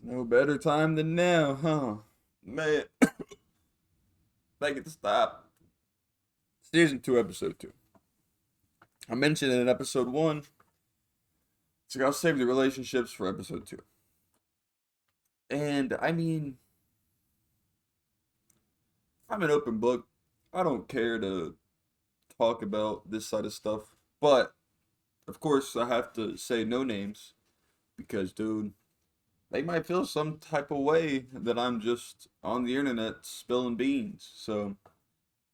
No better time than now, huh? Man, make it stop. Season 2, episode 2. I mentioned in episode 1, so I'll save the relationships for episode 2. And I mean, I'm an open book. I don't care to talk about this side of stuff. But, of course, I have to say no names because, dude, they might feel some type of way that I'm just on the internet spilling beans. So,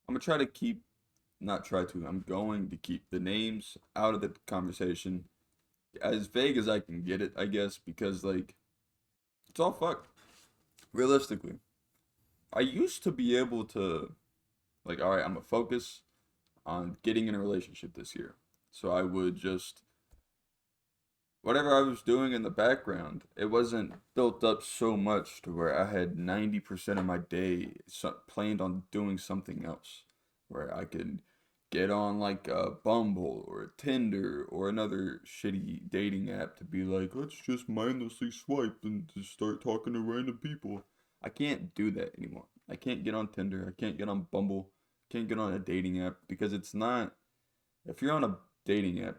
I'm gonna try to keep not try to. I'm going to keep the names out of the conversation as vague as I can get it, I guess, because like it's all fucked. Realistically, I used to be able to like, all right, I'm gonna focus on getting in a relationship this year. So I would just whatever I was doing in the background, it wasn't built up so much to where I had 90% of my day planned on doing something else, where I could get on like a Bumble or a Tinder or another shitty dating app to be like, let's just mindlessly swipe and just start talking to random people. I can't do that anymore. I can't get on Tinder. I can't get on Bumble. Can't get on a dating app because it's not. If you're on a dating app,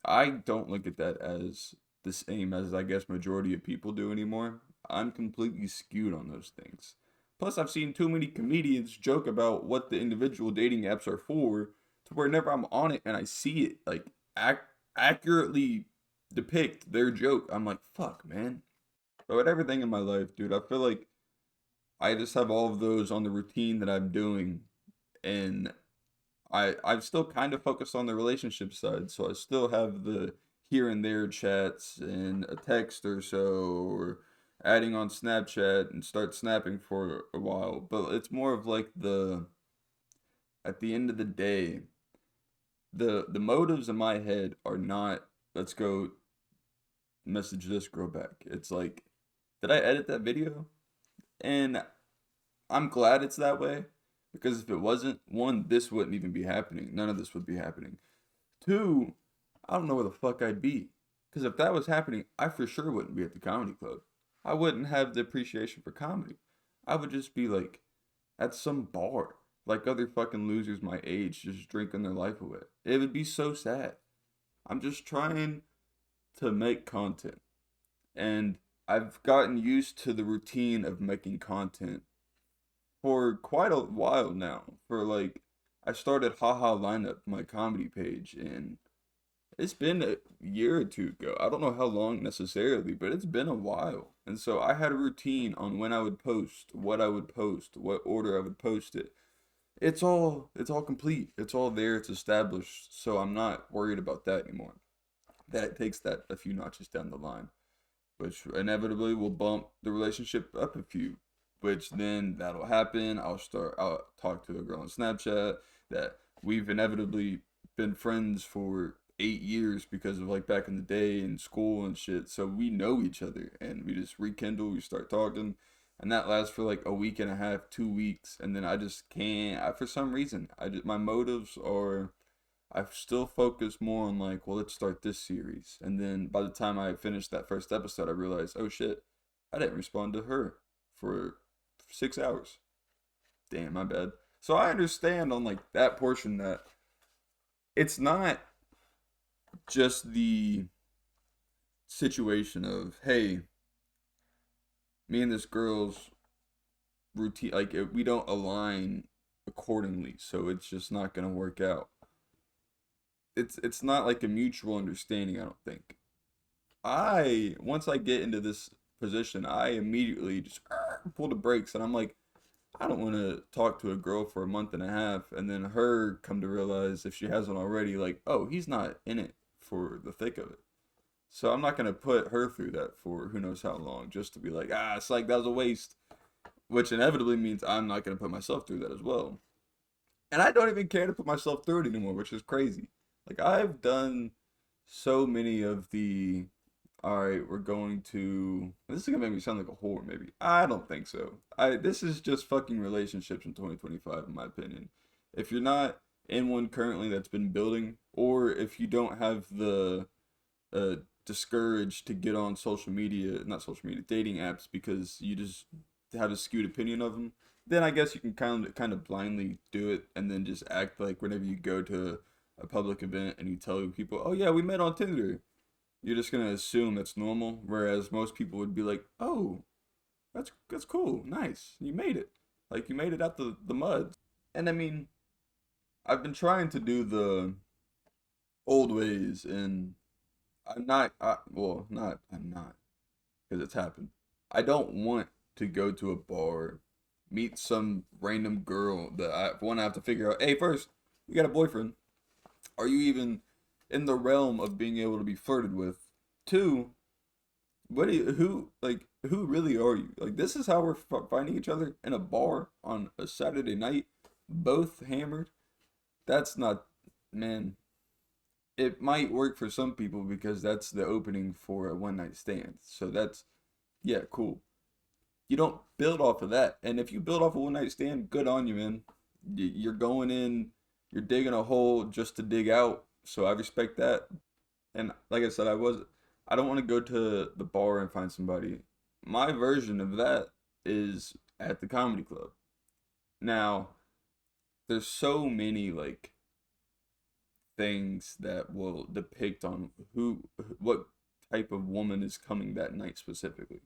I don't look at that as the same as I guess majority of people do anymore. I'm completely skewed on those things. Plus, I've seen too many comedians joke about what the individual dating apps are for, to where whenever I'm on it and I see it like accurately depict their joke, I'm like, fuck, man. But with everything in my life, dude, I feel like I just have all of those on the routine that I'm doing, and I'm still kind of focused on the relationship side, so I still have the here and there chats and a text or so, or adding on Snapchat and start snapping for a while. But it's more of like the at the end of the day, the motives in my head are not let's go message this girl back. It's like, did I edit that video? And I'm glad it's that way because if it wasn't, one, this wouldn't even be happening. None of this would be happening. Two, I don't know where the fuck I'd be. Because if that was happening, I for sure wouldn't be at the comedy club. I wouldn't have the appreciation for comedy. I would just be like at some bar, like other fucking losers my age, just drinking their life away. It would be so sad. I'm just trying to make content. And I've gotten used to the routine of making content for quite a while now. For like, I started 𝙎𝙊𝘾𝙄𝘼𝙇𝙎, my comedy page, and it's been a year or two ago. I don't know how long necessarily, but it's been a while. And so I had a routine on when I would post, what I would post, what order I would post it. It's all complete. It's all there. It's established. So I'm not worried about that anymore. That takes that a few notches down the line, which inevitably will bump the relationship up a few, which then that'll happen. I'll talk to a girl on Snapchat that we've inevitably been friends for 8 years because of like back in the day in school and shit. So we know each other and we just rekindle, we start talking. And that lasts for like a week and a half, 2 weeks. And then I just can't, for some reason, my motives are I've still focused more on like, well, let's start this series. And then by the time I finished that first episode, I realized, oh shit, I didn't respond to her for 6 hours. Damn, my bad. So I understand on like that portion that it's not just the situation of, hey, me and this girl's routine, like we don't align accordingly, so it's just not gonna work out. It's not like a mutual understanding, I don't think. I once I get into this position, I immediately just pull the brakes and I'm like, I don't want to talk to a girl for a month and a half and then her come to realize if she hasn't already like, oh, he's not in it for the thick of it. So I'm not gonna put her through that for who knows how long just to be like, it's like that was a waste, which inevitably means I'm not gonna put myself through that as well. And I don't even care to put myself through it anymore, which is crazy. Like I've done so many of the all right, we're going to this is gonna make me sound like a whore, maybe. I don't think so. I This is just fucking relationships in 2025, in my opinion. If you're not in one currently that's been building, or if you don't have the uh discouraged to get on social media, not social media, dating apps because you just have a skewed opinion of them, then I guess you can kind of blindly do it and then just act like whenever you go to a public event and you tell people, "Oh yeah, we met on Tinder." You're just gonna assume that's normal, whereas most people would be like, "Oh, that's cool, nice, you made it, like you made it out the mud." And I mean, I've been trying to do the old ways, and I'm not, because it's happened. I don't want to go to a bar, meet some random girl that I have to figure out. Hey, first, you got a boyfriend? Are you even in the realm of being able to be flirted with? Two, who really are you? Like, this is how we're finding each other in a bar on a Saturday night, both hammered. That's not, man. It might work for some people because that's the opening for a one night stand. So that's, yeah, cool. You don't build off of that. And if you build off a one night stand, good on you, man. You're going in, you're digging a hole just to dig out. So I respect that. And like I said, I don't want to go to the bar and find somebody. My version of that is at the comedy club. Now, there's so many like things that will depict on what type of woman is coming that night specifically.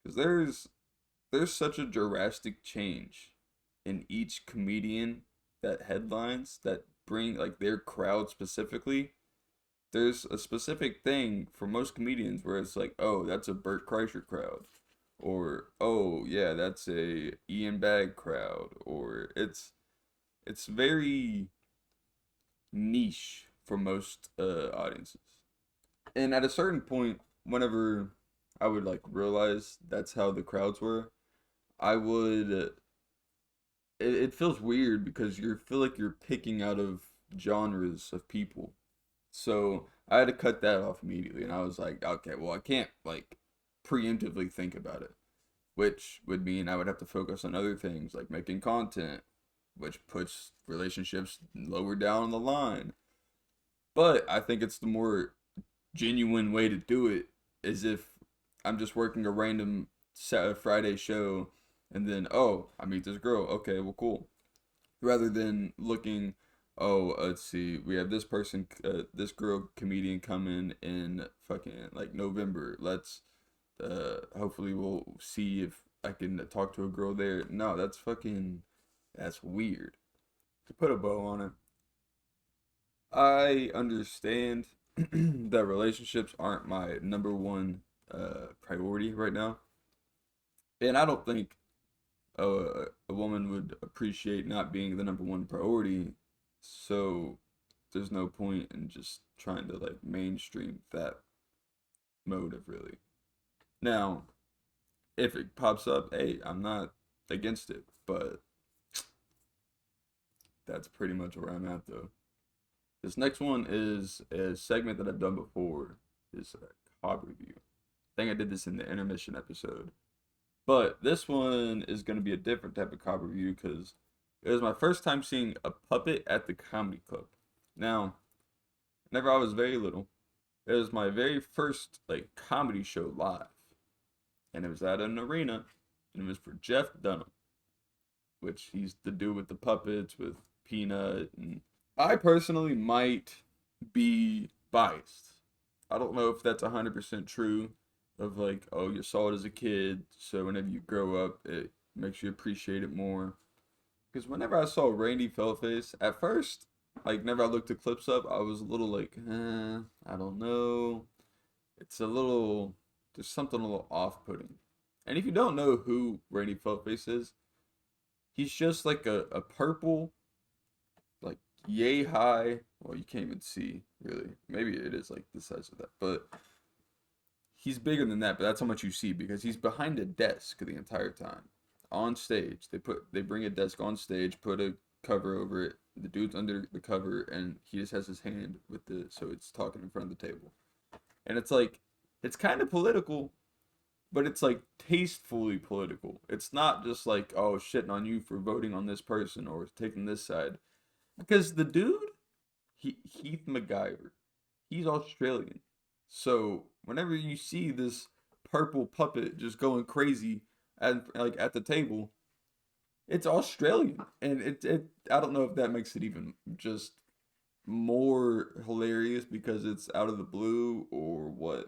Because there's such a drastic change in each comedian that headlines that bring like their crowd specifically. There's a specific thing for most comedians where it's like, oh, that's a Bert Kreischer crowd, or oh yeah, that's a Ian Bag crowd, or it's very niche for most audiences. And at a certain point, whenever I would like realize that's how the crowds were, I would. It feels weird because you feel like you're picking out of genres of people. So I had to cut that off immediately, and I was like, okay, well, I can't like preemptively think about it, which would mean I would have to focus on other things like making content, which puts relationships lower down on the line. But I think it's the more genuine way to do it is if I'm just working a random Friday show and then, oh, I meet this girl. Okay, well, cool. Rather than looking, oh, let's see, we have this person, this girl comedian coming in fucking like November. Hopefully we'll see if I can talk to a girl there. No, that's weird. To put a bow on it, I understand that relationships aren't my number one priority right now, and I don't think a woman would appreciate not being the number one priority. So there's no point in just trying to like mainstream that motive really. Now, if it pops up, hey, I'm not against it, but that's pretty much where I'm at though. This next one is a segment that I've done before. Is a cob review. I think I did this in the intermission episode. But this one is going to be a different type of cob review because it was my first time seeing a puppet at the comedy club. Now, whenever I was very little, it was my very first like comedy show live. And it was at an arena and it was for Jeff Dunham, which he's the dude with the puppets with Peanut, and I personally might be biased. I don't know if that's 100% true of like, oh, you saw it as a kid, so whenever you grow up, it makes you appreciate it more. Because whenever I saw Randy Feltface, at first, like, whenever I looked the clips up, I was a little like, I don't know. It's a little, there's something a little off-putting. And if you don't know who Randy Feltface is, he's just like a purple, like, yay high. Well, you can't even see, really. Maybe it is like the size of that, but he's bigger than that, but that's how much you see because he's behind a desk the entire time. On stage, they bring a desk on stage, put a cover over it. The dude's under the cover, and he just has his hand with so it's talking in front of the table. And it's like, it's kind of political, but it's like tastefully political. It's not just like, oh, shitting on you for voting on this person or taking this side. Because the dude, Heath MacGyver, he's Australian. So whenever you see this purple puppet just going crazy at the table, it's Australian, and it I don't know if that makes it even just more hilarious because it's out of the blue or what.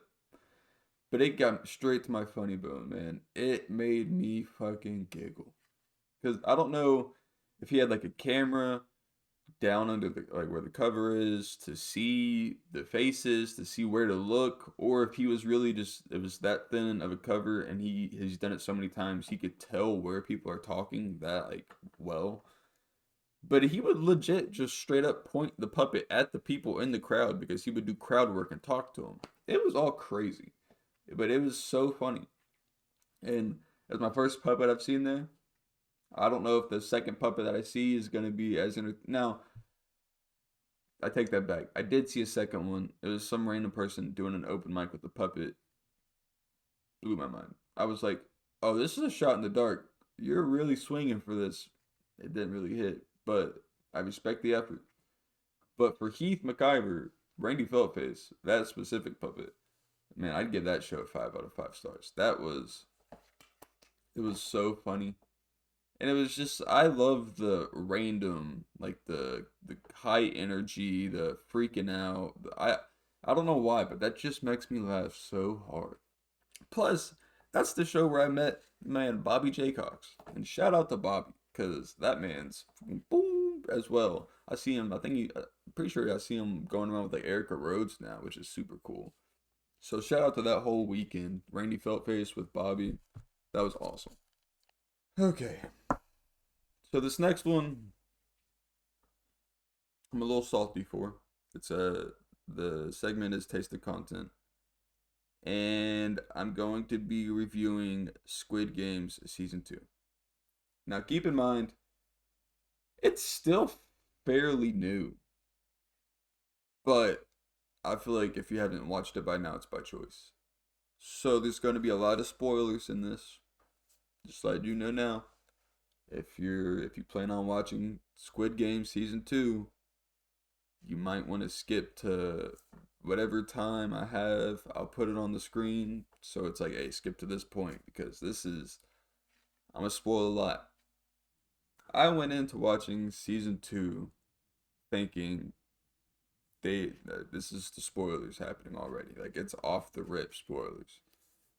But it got straight to my funny bone, man. It made me fucking giggle. Because I don't know if he had like a camera down under the like where the cover is to see the faces, to see where to look, or if he was really just it was that thin of a cover and he's done it so many times he could tell where people are talking that like well. But he would legit just straight up point the puppet at the people in the crowd because he would do crowd work and talk to them. It was all crazy, but it was so funny. And as my first puppet I've seen there, I don't know if the second puppet that I see is gonna be as now. I take that back. I did see a second one. It was some random person doing an open mic with the puppet. Blew my mind. I was like, "Oh, this is a shot in the dark. You're really swinging for this." It didn't really hit, but I respect the effort. But for Heath McIver, Randy Feltface, that specific puppet, man, I'd give that show a 5 out of 5 stars. It was so funny. And it was just I love the random, like the high energy, the freaking out. I don't know why, but that just makes me laugh so hard. Plus, that's the show where I met man Bobby Jaycox, and shout out to Bobby because that man's boom as well. I see him. I think I'm pretty sure I see him going around with like Erica Rhodes now, which is super cool. So shout out to that whole weekend, Randy Feltface with Bobby. That was awesome. Okay, so this next one I'm a little salty for. It's the segment is taste of content, and I'm going to be reviewing Squid Games season 2. Now keep in mind, it's still fairly new, but I feel like if you haven't watched it by now, it's by choice. So there's going to be a lot of spoilers in this. Just let you know now. If you plan on watching Squid Game season 2, you might want to skip to whatever time I have. I'll put it on the screen so it's like, hey, skip to this point because I'm gonna spoil a lot. I went into watching season 2 thinking this is the spoilers happening already. Like it's off the rip spoilers.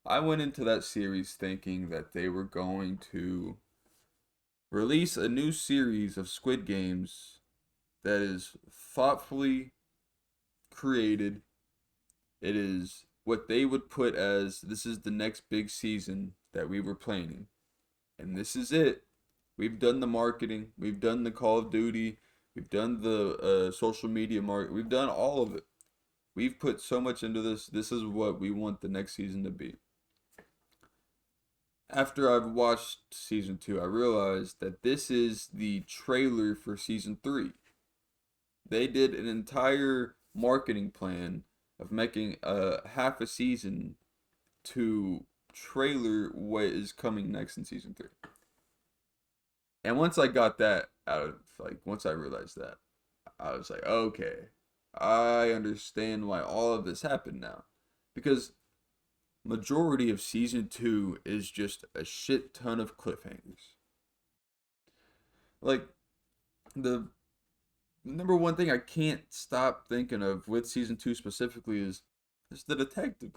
I went into that series thinking that they were going to release a new series of Squid Games that is thoughtfully created. It is what they would put as this is the next big season that we were planning. And this is it. We've done the marketing, we've done the Call of Duty, we've done the social media we've done all of it. We've put so much into this. This is what we want the next season to be. After I've watched season 2, I realized that this is the trailer for season 3. They did an entire marketing plan of making a half a season to trailer what is coming next in season 3. And once I got that out of once I realized that, I was like, okay, I understand why all of this happened now. Because majority of season 2 is just a shit ton of cliffhangers. Like the number one thing I can't stop thinking of with season 2 specifically is the detective.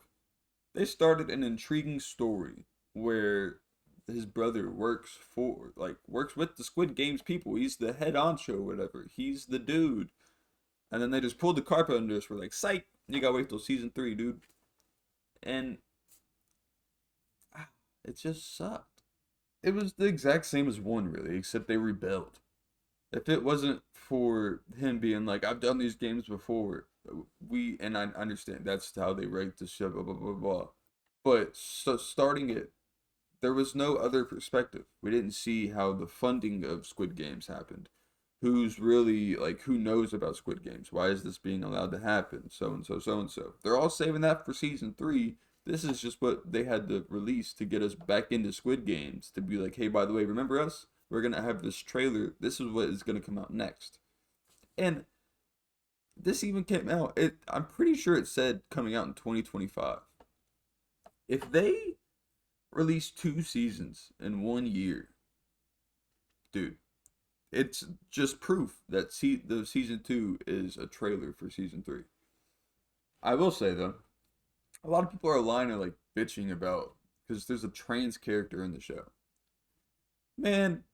They started an intriguing story where his brother works with the Squid Games people. He's the head honcho or whatever. He's the dude. And then they just pulled the carpet under us. We're like, psych, you gotta wait till season 3, dude. And it just sucked. It was the exact same as 1, really, except they rebelled. If it wasn't for him being like, I've done these games before, and I understand that's how they rate the show, blah, blah, blah, blah. But so starting it, there was no other perspective. We didn't see how the funding of Squid Games happened. Who's really, like, who knows about Squid Games? Why is this being allowed to happen? So and so, so and so. They're all saving that for season 3. This is just what they had to release to get us back into Squid Games. To be like, hey, by the way, remember us? We're going to have this trailer. This is what is going to come out next. And this even came out. I'm pretty sure it said coming out in 2025. If they release 2 seasons in 1 year, dude, it's just proof that the season 2 is a trailer for season 3. I will say though, a lot of people are lying or like bitching about because there's a trans character in the show. Man,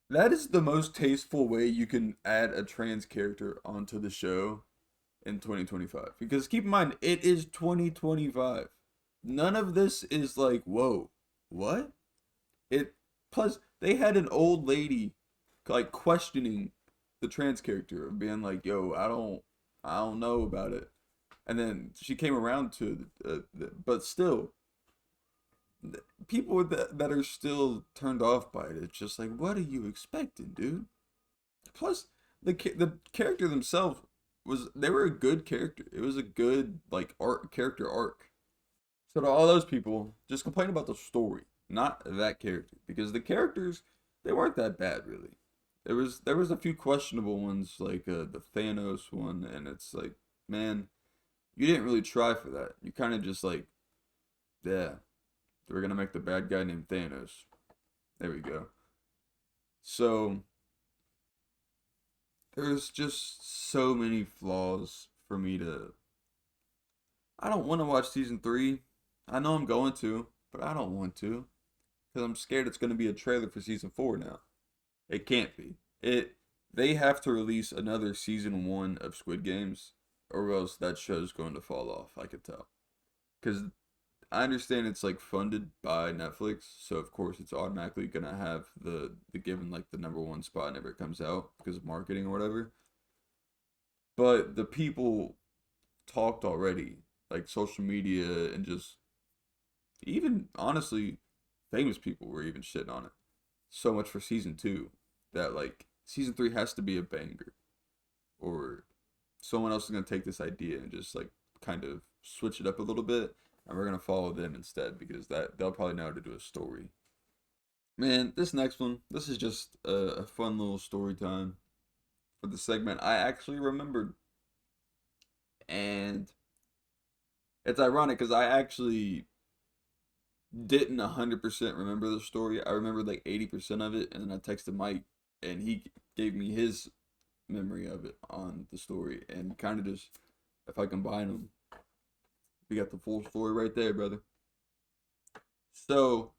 that is the most tasteful way you can add a trans character onto the show in 2025. Because keep in mind, it is 2025. None of this is like, whoa, what? It plus they had an old lady like questioning the trans character of being like, yo, I don't know about it. And then she came around to but still people that are still turned off by it. It's just like, what are you expecting, dude? Plus, the character themselves they were a good character. It was a good like character arc. So to all those people, just complain about the story, not that character, because the characters they weren't that bad really. There was a few questionable ones like the Thanos one, and it's like, man, you didn't really try for that. You kind of just like, yeah, we're gonna make the bad guy named Thanos. There we go. So there's just so many flaws for me to. I don't want to watch season 3. I know I'm going to, but I don't want to because I'm scared it's gonna be a trailer for season 4 now. It can't be. They have to release another season 1 of Squid Games, or else that show's going to fall off. I could tell. Because I understand it's like funded by Netflix, so of course it's automatically gonna have the given like the number one spot whenever it comes out because of marketing or whatever. But the people talked already, like social media and just even honestly, famous people were even shitting on it. So much for season 2 that like season 3 has to be a banger, or someone else is gonna take this idea and just like kind of switch it up a little bit, and we're gonna follow them instead because that they'll probably know how to do a story. Man, this next one, this is just a fun little story time for the segment I actually remembered, and it's ironic because I actually didn't 100% remember the story. I remembered like 80% of it, and then I texted Mike, and he gave me his memory of it on the story, and kind of just if I combine them, we got the full story right there, brother. So,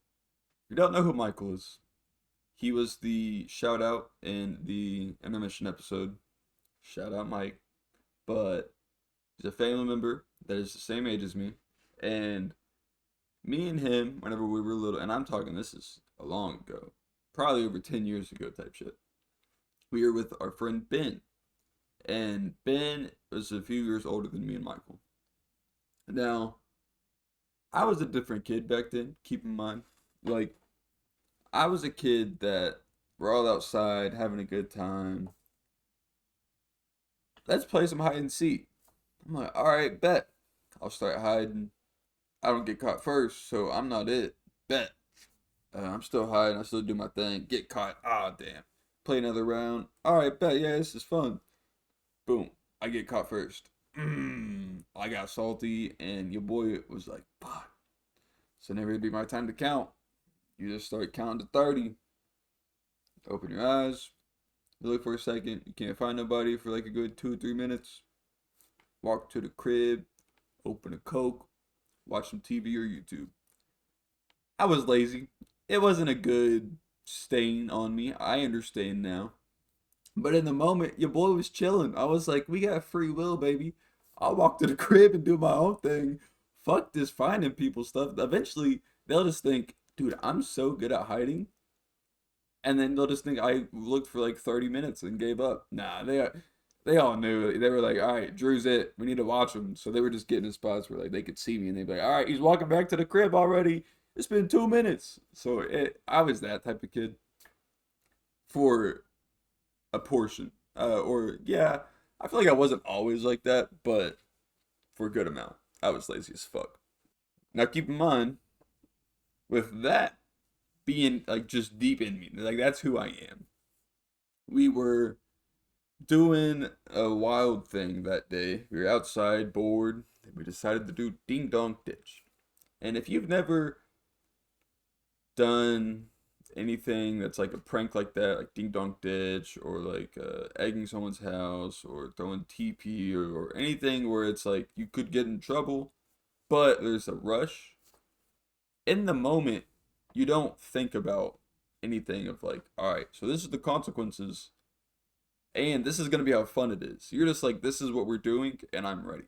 if you don't know who Michael is, he was the shout out in the intermission episode. Shout out Mike. But he's a family member that is the same age as me. And me and him, whenever we were little, and I'm talking this is a long ago, probably over 10 years ago type shit. We were with our friend Ben. And Ben was a few years older than me and Michael. Now, I was a different kid back then, keep in mind. Like, I was a kid that we're all outside having a good time. Let's play some hide and seek. I'm like, all right, bet. I'll start hiding. I don't get caught first, so I'm not it. Bet. I'm still hiding. I still do my thing. Get caught. Ah, damn. Play another round. All right, bet. Yeah, this is fun. Boom. I get caught first. I got salty, and your boy was like, fuck. So never it'd be my time to count. You just start counting to 30. Open your eyes. You look for a second. You can't find nobody for like a good 2 or 3 minutes. Walk to the crib. Open a Coke. Watch some TV or YouTube. I was lazy. It wasn't a good stain on me. I understand now. But in the moment, your boy was chilling. I was like, we got free will, baby. I'll walk to the crib and do my own thing. Fuck this finding people stuff. Eventually, they'll just think, dude, I'm so good at hiding. And then they'll just think I looked for like 30 minutes and gave up. Nah, they all knew. They were like, all right, Drew's it. We need to watch him. So they were just getting in spots where like they could see me and they'd be like, all right, he's walking back to the crib already. It's been 2 minutes. So I was that type of kid for a portion. Or yeah, I feel like I wasn't always like that, but for a good amount, I was lazy as fuck. Now keep in mind, with that being like just deep in me, like that's who I am. We were doing a wild thing that day. We were outside, bored, and we decided to do Ding Dong Ditch. And if you've never done anything that's like a prank like that, like Ding Dong Ditch, or like egging someone's house, or throwing TP, or anything where it's like you could get in trouble, but there's a rush, in the moment, you don't think about anything of like, all right, so this is the consequences, and this is gonna be how fun it is. You're just like, this is what we're doing, and I'm ready.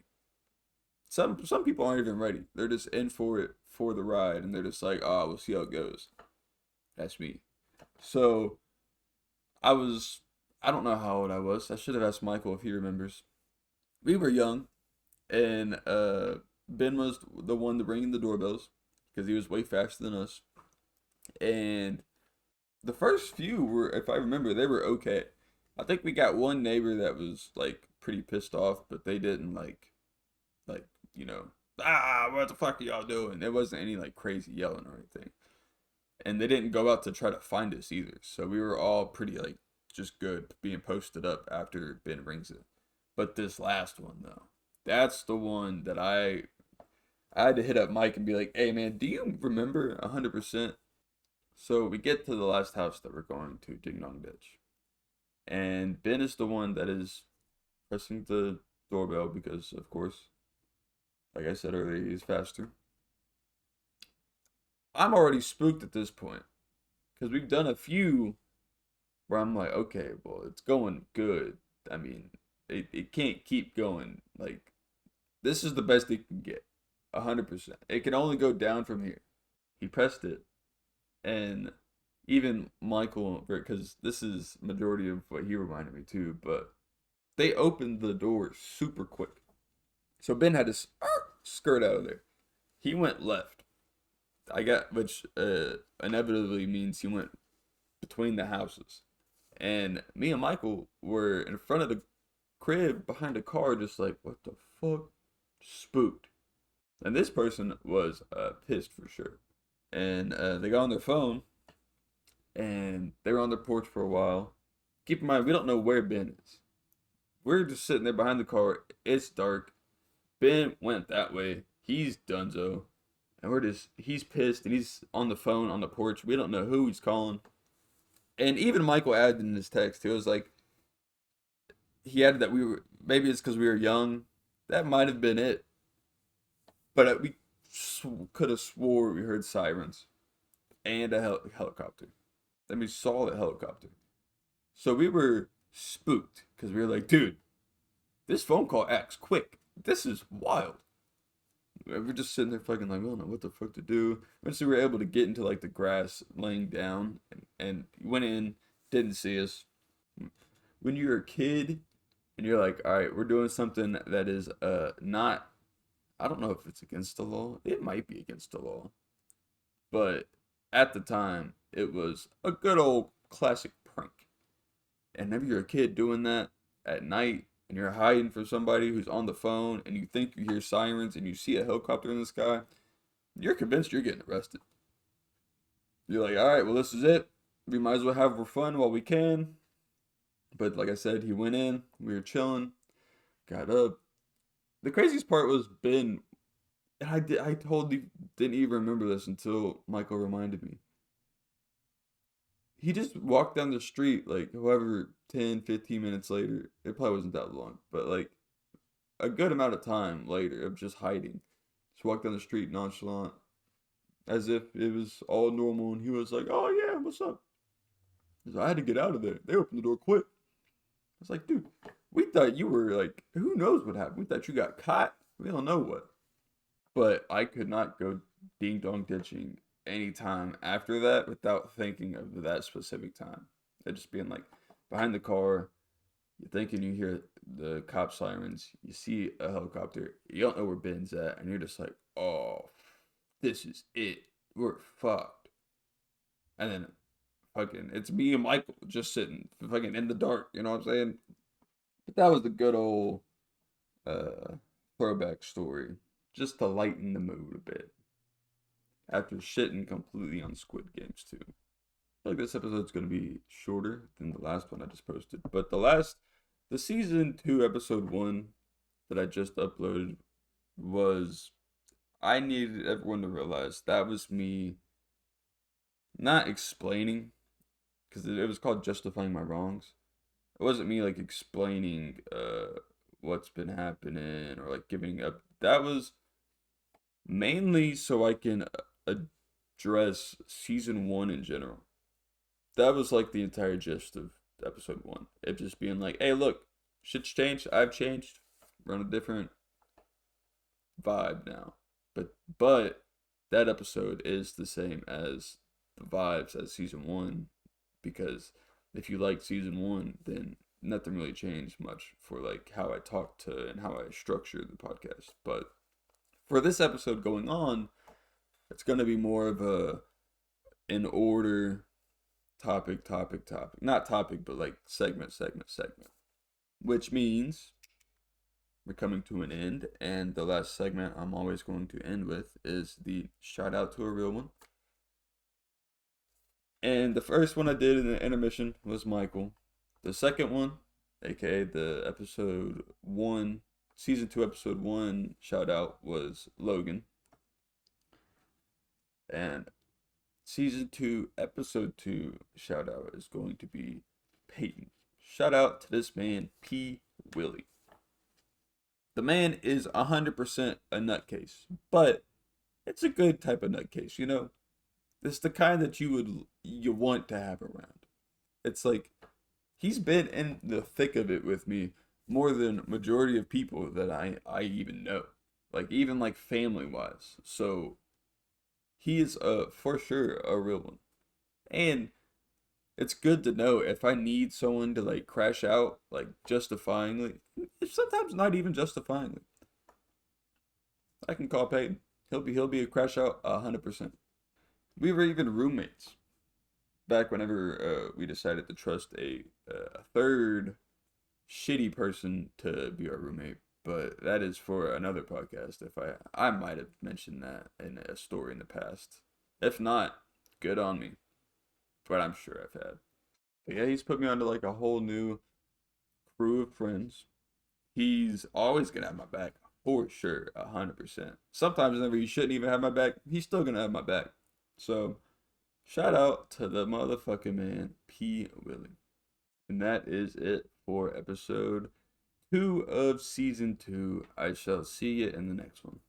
Some people aren't even ready. They're just in for it for the ride, and they're just like, oh, we'll see how it goes. That's me. So I was, I don't know how old I was. I should have asked Michael if he remembers. We were young, and Ben was the one to ring the doorbells because he was way faster than us. And the first few were, if I remember, they were okay. I think we got one neighbor that was like pretty pissed off, but they didn't like you know, what the fuck are y'all doing? There wasn't any like crazy yelling or anything, and they didn't go out to try to find us either. So we were all pretty like just good being posted up after Ben rings it. But this last one though, that's the one that I had to hit up Mike and be like, hey man, do you remember 100%? So we get to the last house that we're going to, Ding Dong Ditch. And Ben is the one that is pressing the doorbell because, of course, like I said earlier, he's faster. I'm already spooked at this point because we've done a few where I'm like, okay, well, it's going good. I mean, it can't keep going. Like, this is the best it can get. 100%. It can only go down from here. He pressed it, and even Michael, because this is majority of what he reminded me too, but they opened the door super quick. So Ben had to skirt out of there. He went left. I got, which inevitably means he went between the houses. And me and Michael were in front of the crib behind a car, just like, what the fuck? Spooked. And this person was pissed for sure. And they got on their phone and they were on their porch for a while. Keep in mind, we don't know where Ben is. We're just sitting there behind the car. It's dark. Ben went that way. He's donezo. And he's pissed and he's on the phone on the porch. We don't know who he's calling. And even Michael added in his text, he was like, he added that we were, maybe it's because we were young. That might have been it. But we could have swore we heard sirens and a helicopter. Then we saw the helicopter. So we were spooked because we were like, dude, this phone call acts quick. This is wild. We're just sitting there fucking like, I don't know what the fuck to do. Eventually, we were able to get into like the grass, laying down, and went in. Didn't see us. When you're a kid and you're like, all right, we're doing something that is not. I don't know if it's against the law. It might be against the law, but at the time, it was a good old classic prank. And if you're a kid doing that at night and you're hiding from somebody who's on the phone and you think you hear sirens and you see a helicopter in the sky, you're convinced you're getting arrested. You're like, all right, well, this is it. We might as well have our fun while we can. But like I said, he went in, we were chilling, got up. The craziest part was Ben, and I totally didn't even remember this until Michael reminded me. He just walked down the street like however 10, 15 minutes later. It probably wasn't that long, but like a good amount of time later of just hiding. Just walked down the street nonchalant as if it was all normal, and he was like, "Oh yeah, what's up?" I had to get out of there. They opened the door quick. I was like, "Dude, we thought you were like, who knows what happened? We thought you got caught. We don't know what." But I could not go ding dong ditching anytime after that without thinking of that specific time. It just being like behind the car, you're thinking you hear the cop sirens, you see a helicopter, you don't know where Ben's at, and you're just like, oh, this is it. We're fucked. And then fucking, it's me and Michael just sitting fucking in the dark, you know what I'm saying? But that was the good old throwback story, just to lighten the mood a bit. After shitting completely on Squid Games too. I feel like this episode's gonna be shorter than the last one I just posted. But the last The season 2 episode 1 that I just uploaded was, I needed everyone to realize that was me not explaining, because it was called justifying my wrongs. It wasn't me like explaining what's been happening or like giving up. That was mainly so I can address season 1 in general. That was like the entire gist of episode 1. It just being like, hey, look, shit's changed. I've changed. We're on a different vibe now. But that episode is the same as the vibes as season 1, because if you like season 1, then nothing really changed much for like how I talk to and how I structure the podcast. But for this episode going on, it's going to be more of a in order, topic, topic, topic. Not topic, but like segment, segment, segment. Which means we're coming to an end, and the last segment I'm always going to end with is the shout out to a real one. And the first one I did in the intermission was Michael. The second one, aka the episode 1, season 2, episode 1 shout out, was Logan. And season 2, episode 2 shout out is going to be Peyton. Shout out to this man, P. Willie. The man is 100% a nutcase, but it's a good type of nutcase, you know? It's the kind that you want to have around. It's like he's been in the thick of it with me more than majority of people that I even know. Like even like family wise. So he is for sure a real one. And it's good to know if I need someone to like crash out like justifyingly, sometimes not even justifyingly. I can call Peyton. He'll be a crash out 100%. We were even roommates back whenever we decided to trust a third shitty person to be our roommate. But that is for another podcast. If I might have mentioned that in a story in the past. If not, good on me. But I'm sure I've had. But yeah, he's put me onto like a whole new crew of friends. He's always gonna have my back for sure, 100%. Sometimes whenever he shouldn't even have my back, he's still gonna have my back. So shout out to the motherfucking man, P. Willie. And that is it for episode 2 of season 2. I shall see you in the next one.